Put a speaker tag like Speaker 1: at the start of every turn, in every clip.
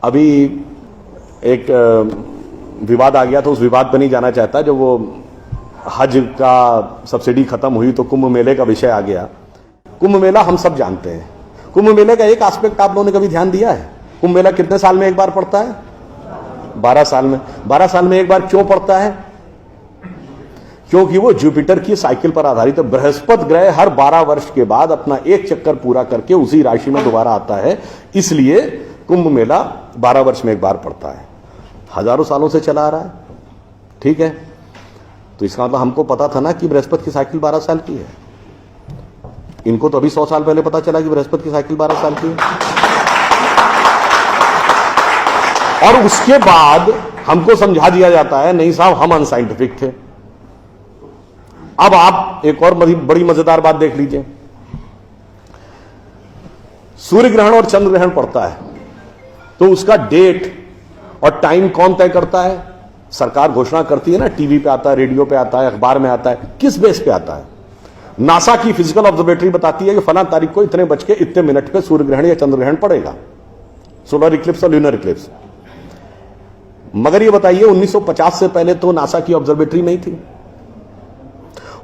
Speaker 1: अभी एक विवाद आ गया, तो उस विवाद पर नहीं जाना चाहता। जब वो हज का सब्सिडी खत्म हुई तो कुंभ मेले का विषय आ गया। कुंभ मेला हम सब जानते हैं। कुंभ मेले का एक एस्पेक्ट आप लोगों ने कभी ध्यान दिया है? कुंभ मेला कितने साल में एक बार पड़ता है? 12 साल में। 12 साल में एक बार क्यों पड़ता है? क्योंकि वो जुपिटर की साइकिल पर आधारित है। बृहस्पति ग्रह हर 12 वर्ष के बाद अपना एक चक्कर पूरा करके उसी राशि में दोबारा आता है, इसलिए कुंभ मेला 12 वर्ष में एक बार पड़ता है। हजारों सालों से चला आ रहा है, ठीक है। तो इसका मतलब हमको पता था ना कि बृहस्पति की साइकिल 12 साल की है। इनको तो अभी 100 साल पहले पता चला कि बृहस्पति की साइकिल 12 साल की है। और उसके बाद हमको समझा दिया जाता है नहीं साहब हम अनसाइंटिफिक थे। अब आप एक और बड़ी मजेदार बात देख लीजिए। सूर्य ग्रहण और चंद्र ग्रहण पड़ता है तो उसका डेट और टाइम कौन तय करता है? सरकार घोषणा करती है ना, टीवी पे आता है, रेडियो पे आता है, अखबार में आता है। किस बेस पे आता है? नासा की फिजिकल ऑब्जर्वेटरी बताती है कि फलां तारीख को इतने बज के इतने मिनट पे सूर्य ग्रहण या चंद्र ग्रहण पड़ेगा, सोलर इक्लिप्स और ल्यूनर इक्लिप्स। मगर ये बताइए 1950 से पहले तो नासा की ऑब्जर्वेटरी नहीं थी।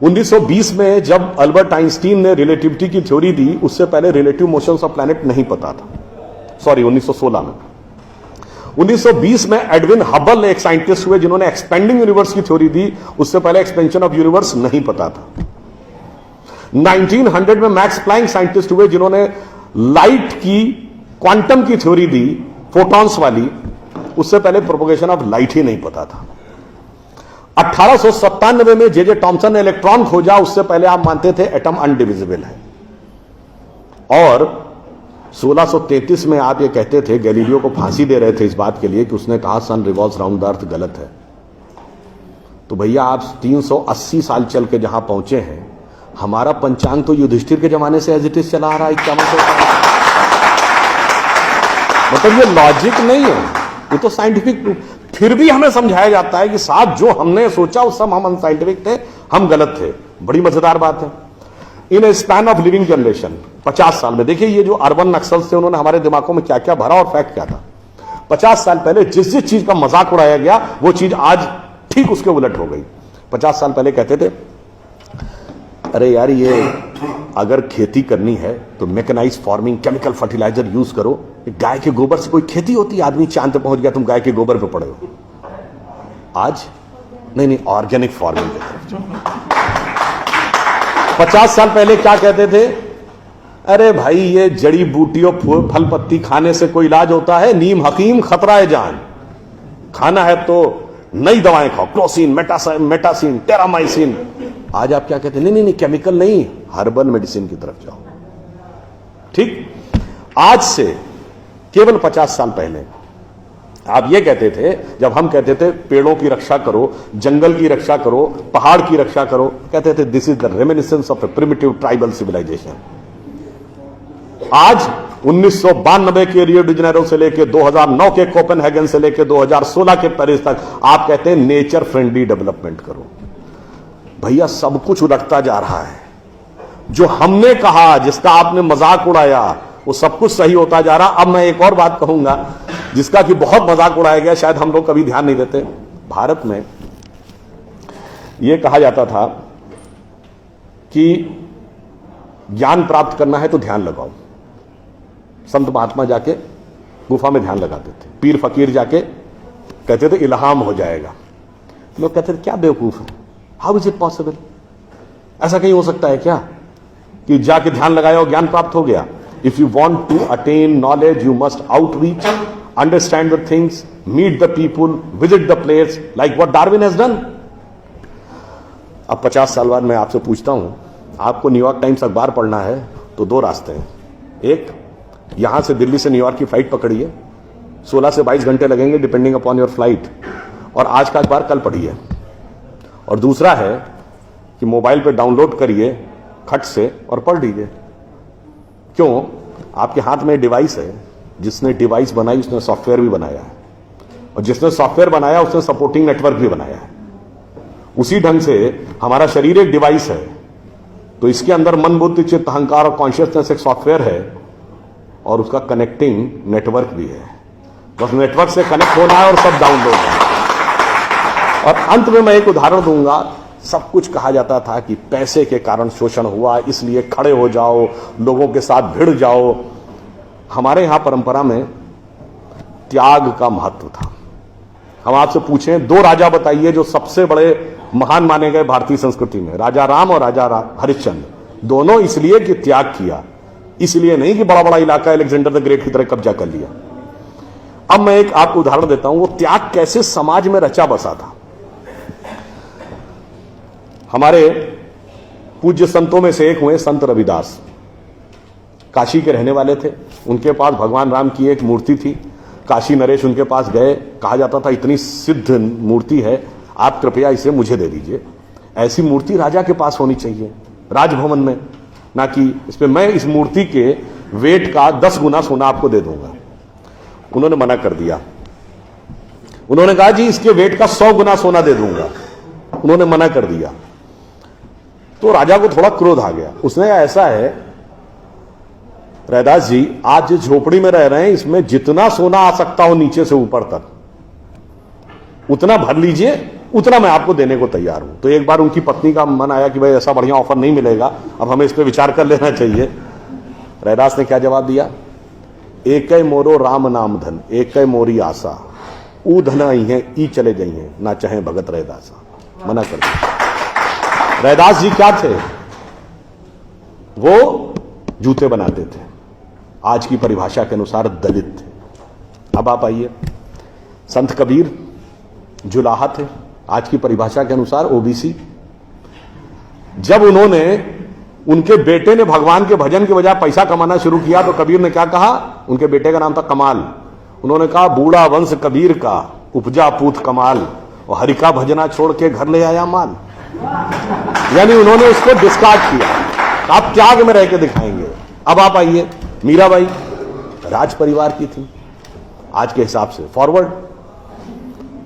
Speaker 1: 1920 में जब अल्बर्ट आइंस्टीन ने रिलेटिविटी की थ्योरी दी, उससे पहले रिलेटिव मोशंस ऑफ प्लैनेट नहीं पता था। सॉरी, 1916 में। 1920 में एडविन हबल एक साइंटिस्ट हुए जिन्होंने एक्सपेंडिंग यूनिवर्स की थ्योरी दी, उससे पहले एक्सपेंशन ऑफ यूनिवर्स नहीं पता था। 1900 में मैक्स प्लैंक साइंटिस्ट हुए जिन्होंने लाइट की क्वांटम की थ्योरी दी, फोटॉन्स वाली, उससे पहले प्रोपगेशन ऑफ लाइट ही नहीं पता था। 1897 में जे टॉमसन ने इलेक्ट्रॉन खोजा, उससे पहले आप मानते थे एटम अनडिविजिबल है। और 1633 में आप ये कहते थे, गैलीलियो को फांसी दे रहे थे इस बात के लिए कि उसने कहा सन रिवॉल्व्स राउंड द अर्थ गलत है। तो भैया आप 380 साल चल के जहां पहुंचे हैं, हमारा पंचांग तो युधिष्ठिर के जमाने से एज इट इज चला आ रहा है। क्या मतलब ये लॉजिक नहीं है, ये तो साइंटिफिक प्रूफ। फिर भी हमें समझाया जाता है कि साहब जो हमने सोचा उस सब हम अनसाइंटिफिक थे, हम गलत थे। बड़ी मजेदार बात है। इन ए स्पैन ऑफ लिविंग जनरेशन, 50 साल में देखिए ये जो अर्बन नक्सल्स थे उन्होंने हमारे दिमागों में क्या क्या भरा और फैक्ट क्या था। 50 साल पहले जिस जिस चीज का मजाक उड़ाया गया वो चीज आज ठीक उसके उलट हो गई। 50 साल पहले कहते थे अरे यार ये अगर खेती करनी है तो mechanised farming, chemical fertiliser use करो। गाय के गोबर से कोई खेती होती है? आदमी चांद पे पहुंच गया, तुम गाय के गोबर पे पड़े हो। आज नहीं, ऑर्गेनिक फार्मिंग की तरफ। 50 साल पहले क्या कहते थे? अरे भाई ये जड़ी बूटियों फल पत्ती खाने से कोई इलाज होता है? नीम हकीम खतरा है जान। खाना है तो नई दवाएं खाओ, क्लोसिन, मेटासिन, टेरामाइसिन। आज आप क्या कहते हैं? नहीं, केमिकल नहीं, हर्बल मेडिसिन की तरफ जाओ। ठीक, आज से केवल 50 साल पहले आप ये कहते थे, जब हम कहते थे पेड़ों की रक्षा करो, जंगल की रक्षा करो, पहाड़ की रक्षा करो, कहते थे this is the reminiscence of a primitive tribal civilisation. आज 1992 के रियो डी जेनेरो से लेकर 2009 के कोपेनहेगन से लेकर 2016 के पेरिस तक आप कहते हैं नेचर फ्रेंडली डेवलपमेंट करो। भैया सब कुछ उलटता जा रहा है। जो हमने कहा, जिसका आपने मजाक उड़ाया, वो सब कुछ सही होता जा रहा। अब मैं एक और बात कहूंगा जिसका कि बहुत मजाक उड़ाया गया, शायद हम लोग कभी ध्यान नहीं देते। भारत में यह कहा जाता था कि ज्ञान प्राप्त करना है तो ध्यान लगाओ। संत महात्मा जाके गुफा में ध्यान लगाते थे, पीर फकीर जाके कहते थे इल्हाम हो जाएगा। लोग कहते थे क्या बेवकूफ है, हाउ इज इट पॉसिबल? ऐसा कहीं हो सकता है क्या कि जाके ध्यान लगाया और ज्ञान प्राप्त हो गया? If you want to attain knowledge you must outreach, understand the things, meet the people, visit the place, like what Darwin has done. अब 50 साल बाद मैं आपसे पूछता हूं, आपको न्यूयॉर्क टाइम्स अखबार पढ़ना है तो 2 रास्ते हैं। एक, यहां से दिल्ली से न्यूयॉर्क की फ्लाइट पकड़िए, 16 से 22 घंटे लगेंगे डिपेंडिंग अपॉन योर फ्लाइट, और आज का अखबार कल पढ़िए। और दूसरा है कि मोबाइल पे डाउनलोड करिए खट से और पढ़ लीजिए। क्यों? आपके हाथ में डिवाइस है, जिसने डिवाइस बनाई उसने सॉफ्टवेयर भी बनाया है, और जिसने सॉफ्टवेयर बनाया उसने सपोर्टिंग नेटवर्क भी बनाया है। उसी ढंग से हमारा शरीर एक डिवाइस है, तो इसके अंदर मन, बुद्धि, चित्त, अहंकार और कॉन्शियसनेस एक सॉफ्टवेयर है, और उसका कनेक्टिंग नेटवर्क भी है। बस नेटवर्क से कनेक्ट होना है और सब डाउनलोड है। और अंत में मैं एक उदाहरण दूंगा। सब कुछ कहा जाता था कि पैसे के कारण शोषण हुआ, इसलिए खड़े हो जाओ, लोगों के साथ भिड़ जाओ। हमारे यहां परंपरा में त्याग का महत्व था। हम आपसे पूछें, दो राजा बताइए जो सबसे बड़े महान माने गए भारतीय संस्कृति में, राजा राम और राजा हरिश्चंद्र। दोनों इसलिए कि त्याग किया, इसलिए नहीं कि बड़ा बड़ा इलाका अलेक्जेंडर द ग्रेट की तरह कब्जा कर लिया। अब मैं एक आपको उदाहरण देता हूं, वो त्याग कैसे समाज में रचा बसा था। हमारे पूज्य संतों में से एक हुए संत रविदास, काशी के रहने वाले थे। उनके पास भगवान राम की एक मूर्ति थी। काशी नरेश उनके पास गए, कहा जाता था इतनी सिद्ध मूर्ति है, आप कृपया इसे मुझे दे दीजिए। ऐसी मूर्ति राजा के पास होनी चाहिए राजभवन में, ना कि इस पे मैं इस मूर्ति के वेट का 10 गुना सोना आपको दे दूंगा। उन्होंने मना कर दिया। उन्होंने कहा जी इसके वेट का 100 गुना सोना दे दूंगा। उन्होंने मना कर दिया। तो राजा को थोड़ा क्रोध आ गया। उसने कहा ऐसा है रैदास जी, आज जिस झोपड़ी में रह रहे हैं इसमें जितना सोना आ सकता हो नीचे से ऊपर तक उतना भर लीजिए, उतना मैं आपको देने को तैयार हूं। तो एक बार उनकी पत्नी का मन आया कि भाई ऐसा बढ़िया ऑफर नहीं मिलेगा, अब हमें इस पर विचार कर लेना चाहिए। रैदास ने क्या जवाब दिया? एक मोरो राम नाम धन, एक मोरी आशा, ऊ धन आई है ई चले गई हैं, ना चाहे भगत रैदासा। मना कर दिया। रैदास जी क्या थे? वो जूते बनाते थे, आज की परिभाषा के अनुसार दलित थे। अब आप आइए, संत कबीर जुलाहा थे, आज की परिभाषा के अनुसार ओबीसी। जब उन्होंने, उनके बेटे ने भगवान के भजन के बजाय पैसा कमाना शुरू किया तो कबीर ने क्या कहा? उनके बेटे का नाम था कमाल। उन्होंने कहा बूढ़ा वंश कबीर का, उपजा पूत कमाल, और हरि का भजना छोड़ के घर ले आया माल। यानी उन्होंने उसको डिस्कार्ड किया। आप त्याग में रह के दिखाएंगे। अब आप आइए, मीराबाई राज परिवार की थी आज के हिसाब से, फॉरवर्ड।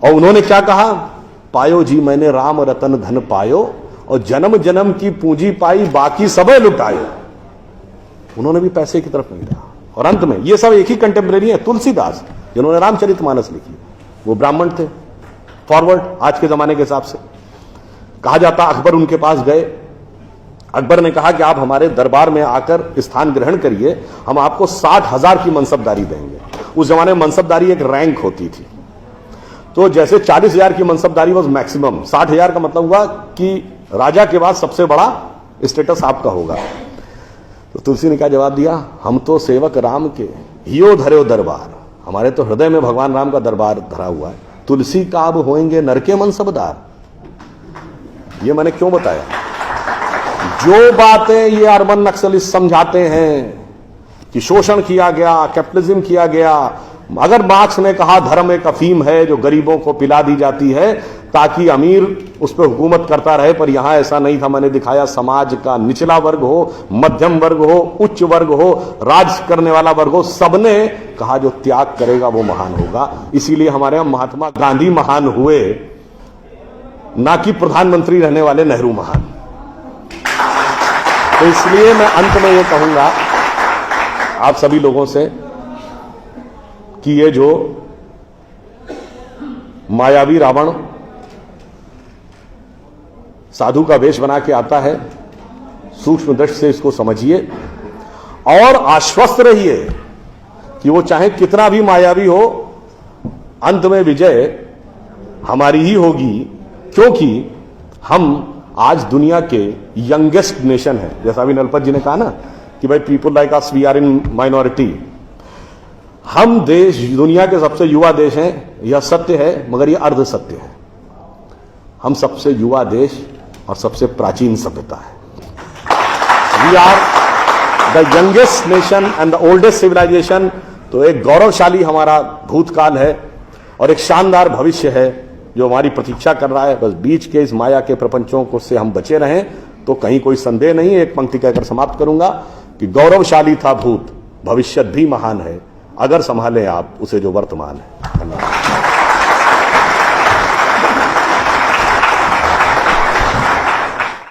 Speaker 1: और उन्होंने क्या कहा? पायो जी मैंने राम रतन धन पायो, और जन्म जन्म की पूंजी पाई बाकी सबे लुटायो। उन्होंने भी पैसे की तरफ नहीं रहा। और अंत में ये सब एक ही कंटेम्परेरी है, तुलसीदास जिन्होंने रामचरितमानस लिखी, वो ब्राह्मण थे, फॉरवर्ड आज के जमाने के हिसाब से। कहा जाता अकबर उनके पास गए। अकबर ने कहा कि आप हमारे दरबार में आकर स्थान ग्रहण करिए, हम आपको 60,000 की मनसबदारी देंगे। उस जमाने में मनसबदारी एक रैंक होती थी। तो जैसे 40,000 की मनसबदारी वॉज मैक्सिमम, 60,000 का मतलब हुआ कि राजा के बाद सबसे बड़ा स्टेटस आपका होगा। तो तुलसी ने क्या जवाब दिया? हम तो सेवक राम के हियो धरो दरबार, हमारे तो हृदय में भगवान राम का दरबार धरा हुआ है। तुलसी का अब होएंगे नर के मनसबदार। ये मैंने क्यों बताया? जो बातें ये अर्बन नक्सलिस्ट समझाते हैं कि शोषण किया गया, कैपिटलिज्म किया गया, अगर मार्क्स ने कहा धर्म एक अफीम है जो गरीबों को पिला दी जाती है ताकि अमीर उस पर हुकूमत करता रहे, पर यहां ऐसा नहीं था। मैंने दिखाया समाज का निचला वर्ग हो, मध्यम वर्ग हो, उच्च वर्ग हो, राज करने वाला वर्ग हो, सबने कहा जो त्याग करेगा वो महान होगा। इसीलिए हमारे यहां महात्मा गांधी महान हुए, ना कि प्रधानमंत्री रहने वाले नेहरू महान। तो इसलिए मैं अंत में ये कहूंगा आप सभी लोगों से कि ये जो मायावी रावण साधु का वेश बना के आता है, सूक्ष्म दृष्टि से इसको समझिए और आश्वस्त रहिए कि वो चाहे कितना भी मायावी हो, अंत में विजय हमारी ही होगी, क्योंकि हम आज दुनिया के यंगेस्ट नेशन है। जैसा अभी नलपत जी ने कहा ना कि भाई people like us we are in minority. हम देश दुनिया के सबसे युवा देश हैं, यह सत्य है, मगर यह अर्ध सत्य है। हम सबसे युवा देश और सबसे प्राचीन सभ्यता है। We are the youngest nation and the oldest civilisation. तो एक गौरवशाली हमारा भूतकाल है और एक शानदार भविष्य है जो हमारी प्रतीक्षा कर रहा है। बस बीच के इस माया के प्रपंचों को से हम बचे रहें तो कहीं कोई संदेह नहीं। एक पंक्ति कहकर समाप्त करूंगा कि गौरवशाली था भूत, भविष्य भी महान है, अगर संभालें आप उसे जो वर्तमान है। धन्यवाद।